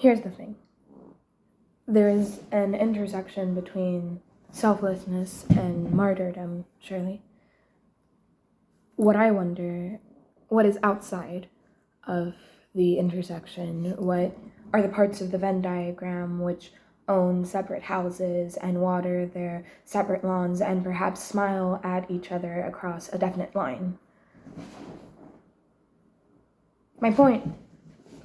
Here's the thing. There is an intersection between selflessness and martyrdom, surely. What I wonder, what is outside of the intersection? What are the parts of the Venn diagram which own separate houses and water their separate lawns and perhaps smile at each other across a definite line? My point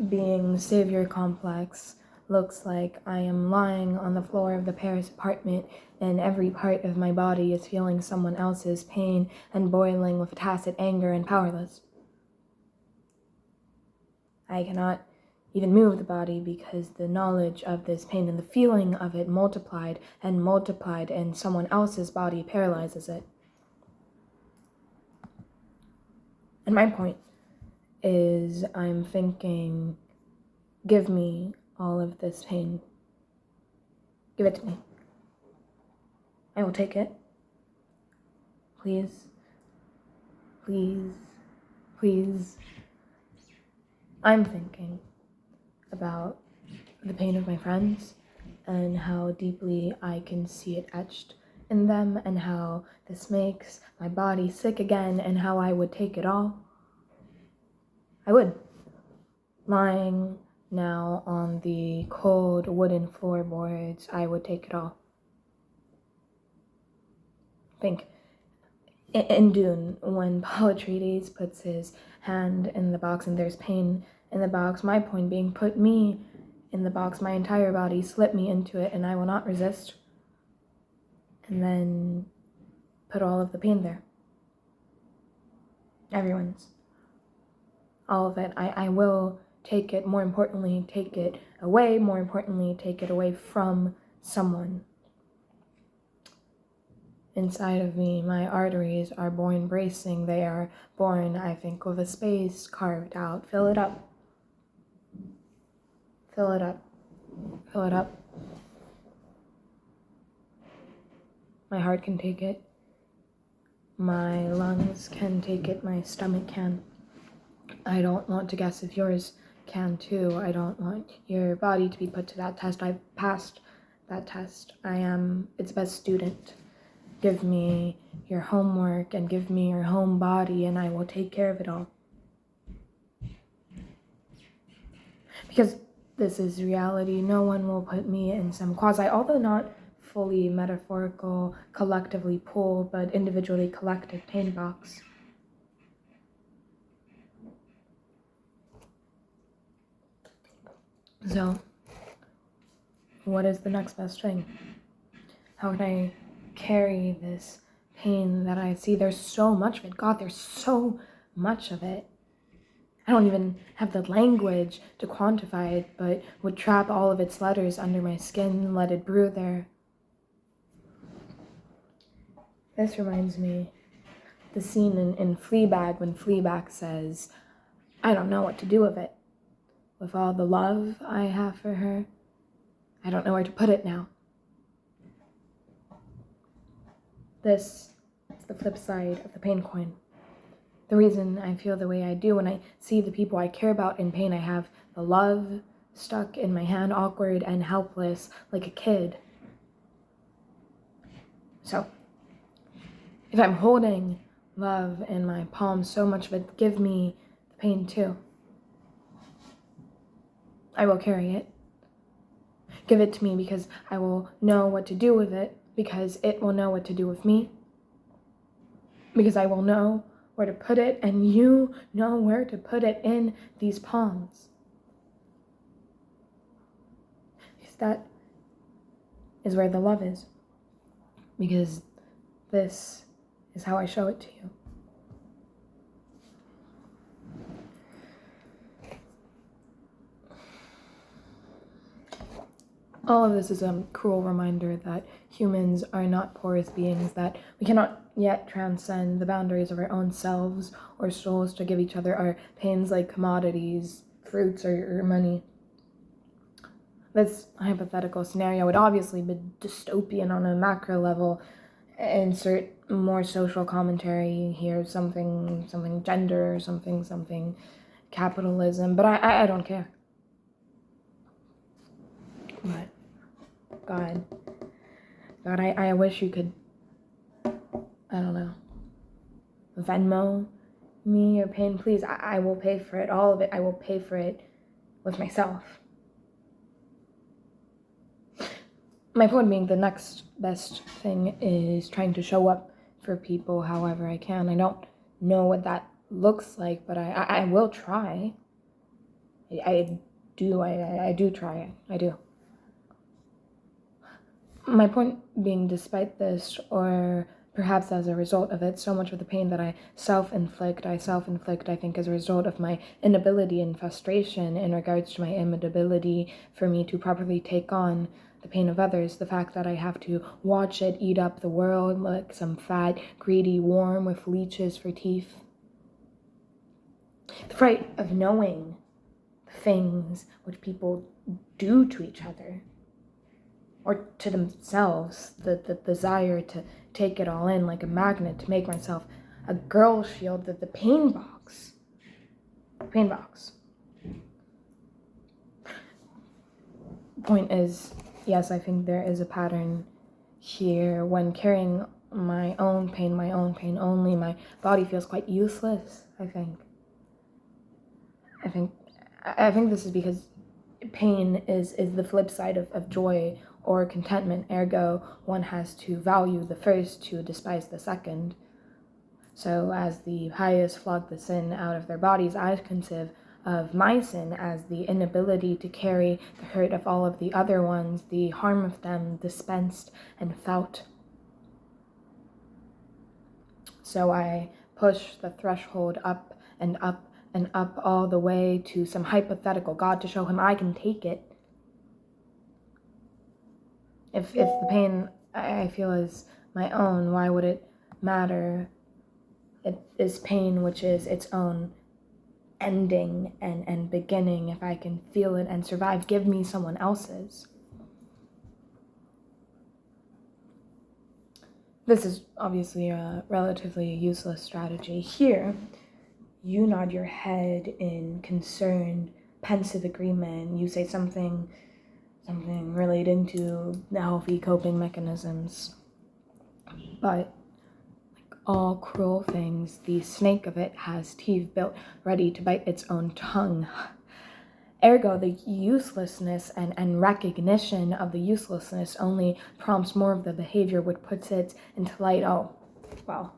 being, savior complex looks like I am lying on the floor of the Paris apartment and every part of my body is feeling someone else's pain and boiling with tacit anger and powerless. I cannot even move the body because the knowledge of this pain and the feeling of it multiplied and someone else's body paralyzes it. And my point is, I'm thinking, give me all of this pain. Give it to me. I will take it. Please. Please. Please. I'm thinking about the pain of my friends and how deeply I can see it etched in them and how this makes my body sick again and how I would take it all. I would. Lying now on the cold wooden floorboards, I would take it all. Think, in Dune, when Paul Atreides puts his hand in the box and there's pain in the box, my point being, put me in the box, my entire body, slip me into it, and I will not resist. And then put all of the pain there. Everyone's. All of it. I will take it, more importantly, take it away, more importantly, take it away from someone. Inside of me, my arteries are born bracing. They are born, I think, with a space carved out. Fill it up. Fill it up. Fill it up. My heart can take it. My lungs can take it. My stomach can. I don't want to guess if yours can too. I don't want your body to be put to that test. I've passed that test. I am its best student. Give me your homework and give me your home body and I will take care of it all. Because this is reality. No one will put me in some quasi, although not fully metaphorical, collectively pull, but individually collected pain box. So, what is the next best thing? How can I carry this pain that I see? There's so much of it. God, there's so much of it. I don't even have the language to quantify it, but would trap all of its letters under my skin, let it brew there. This reminds me, the scene in Fleabag when Fleabag says, I don't know what to do with it. With all the love I have for her, I don't know where to put it now. This is the flip side of the pain coin. The reason I feel the way I do when I see the people I care about in pain, I have the love stuck in my hand, awkward and helpless, like a kid. So, if I'm holding love in my palm, so much of it, give me the pain too. I will carry it. Give it to me because I will know what to do with it, because it will know what to do with me, because I will know where to put it, and you know where to put it in these palms. Because that is where the love is. Because this is how I show it to you. All of this is a cruel reminder that humans are not porous beings, that we cannot yet transcend the boundaries of our own selves or souls to give each other our pains like commodities, fruits, or money. This hypothetical scenario would obviously be dystopian on a macro level. Insert more social commentary here, something gender, something capitalism, but I don't care. God. God, I wish you could, I don't know, Venmo me your pain, please. I will pay for it, all of it. I will pay for it with myself. My point being, the next best thing is trying to show up for people however I can. I don't know what that looks like, but I will try. I do try. I do. My point being, despite this, or perhaps as a result of it, so much of the pain that I self-inflict, I think, as a result of my inability and frustration in regards to my inability for me to properly take on the pain of others, the fact that I have to watch it eat up the world like some fat, greedy worm with leeches for teeth. The fright of knowing the things which people do to each other, or to themselves, the desire to take it all in like a magnet, to make myself a girl shield, the pain box. Point is, yes, I think there is a pattern here. When carrying my own pain only, my body feels quite useless, I think. I think this is because pain is the flip side of joy or contentment, ergo one has to value the first to despise the second. So as the highest flog the sin out of their bodies, I conceive of my sin as the inability to carry the hurt of all of the other ones, the harm of them dispensed and felt. So I push the threshold up and up and up all the way to some hypothetical God to show him I can take it. If the pain I feel is my own, why would it matter? It is pain which is its own ending and beginning. If I can feel it and survive, give me someone else's. This is obviously a relatively useless strategy. Here, you nod your head in concerned, pensive agreement. You say something relating to the healthy coping mechanisms. But like all cruel things, the snake of it has teeth built ready to bite its own tongue. Ergo, the uselessness and recognition of the uselessness only prompts more of the behavior which puts it into light. Oh, well.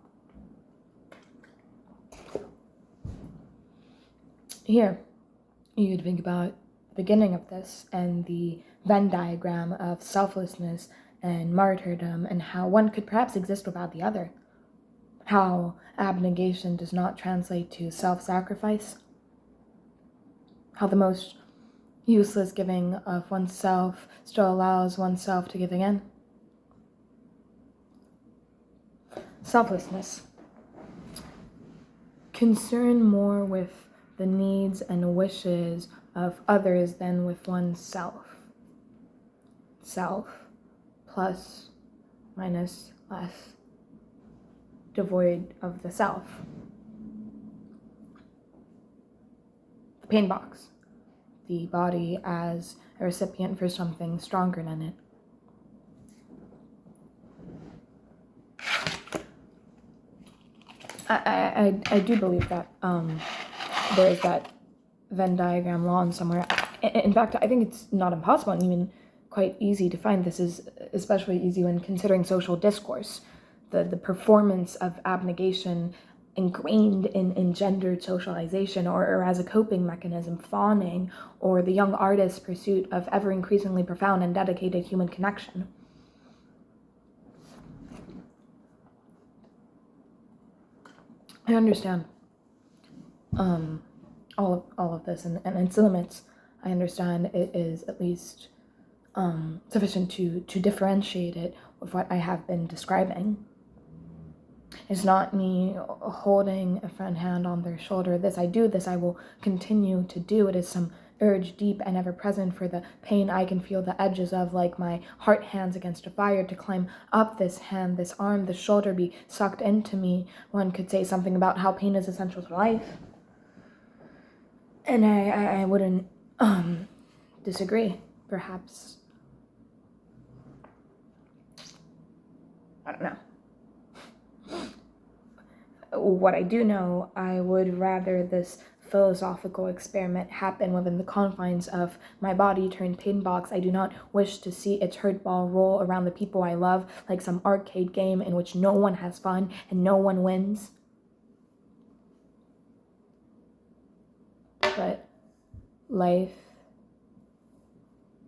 Here, you could think about the beginning of this and the Venn diagram of selflessness and martyrdom, and how one could perhaps exist without the other. How abnegation does not translate to self-sacrifice. How the most useless giving of oneself still allows oneself to give again. Selflessness. Concern more with the needs and wishes of others than with oneself. Self plus minus less, devoid of the self. The pain box. The body as a recipient for something stronger than it. I do believe that there is that Venn diagram law somewhere. In fact, I think it's not impossible and even quite easy to find. This is especially easy when considering social discourse. The performance of abnegation ingrained in gendered socialization, or as a coping mechanism, fawning, or the young artist's pursuit of ever increasingly profound and dedicated human connection. I understand all of this and its limits. I understand it is at least sufficient to differentiate it with what I have been describing. It's not me holding a friend hand on their shoulder. This I will continue to do. It is some urge deep and ever present for the pain I can feel the edges of, like my heart hands against a fire, to climb up this hand, this arm, this shoulder, be sucked into me. One could say something about how pain is essential to life. And I wouldn't disagree, perhaps. I don't know. What I do know, I would rather this philosophical experiment happen within the confines of my body turned pain box. I do not wish to see its hurt ball roll around the people I love like some arcade game in which no one has fun and no one wins. But life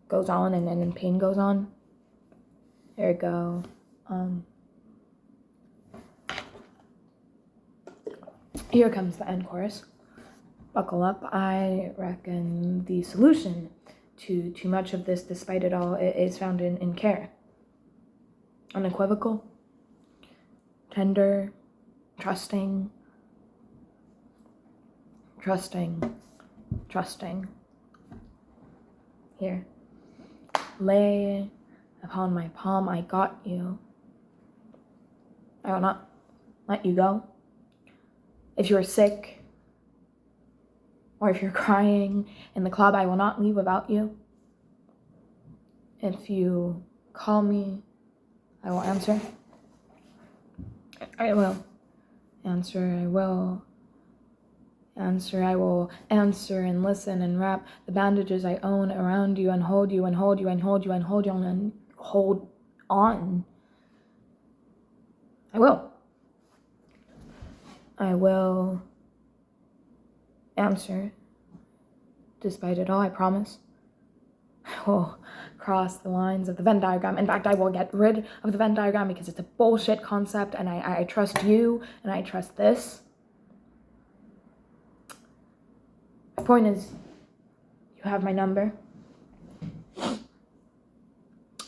goes on, and then pain goes on. There we go. Here comes the end chorus. Buckle up. I reckon the solution to too much of this, despite it all, is found in care. Unequivocal, tender, trusting. Here. Lay upon my palm, I got you. I will not let you go. If you're sick, or if you're crying in the club, I will not leave without you. If you call me, I will answer. I will answer. I will answer. I will answer and listen and wrap the bandages I own around you and hold you and hold you and hold you and hold you and hold on. I will. I will answer. Despite it all, I promise. I will cross the lines of the Venn diagram. In fact, I will get rid of the Venn diagram because it's a bullshit concept, and I trust you, and I trust this. My point is, you have my number.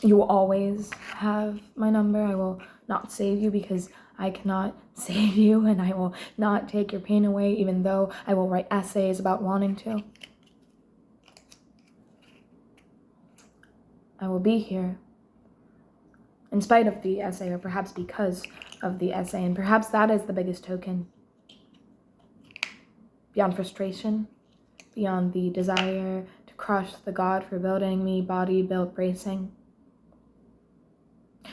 You will always have my number. I will not save you because I cannot save you, and I will not take your pain away, even though I will write essays about wanting to. I will be here in spite of the essay, or perhaps because of the essay, and perhaps that is the biggest token. Beyond frustration, beyond the desire to crush the God for building me body built bracing.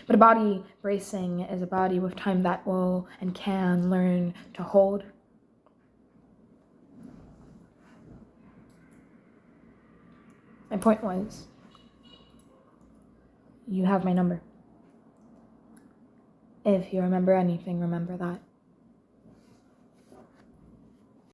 But a body bracing is a body with time that will and can learn to hold. My point was, you have my number. If you remember anything, remember that.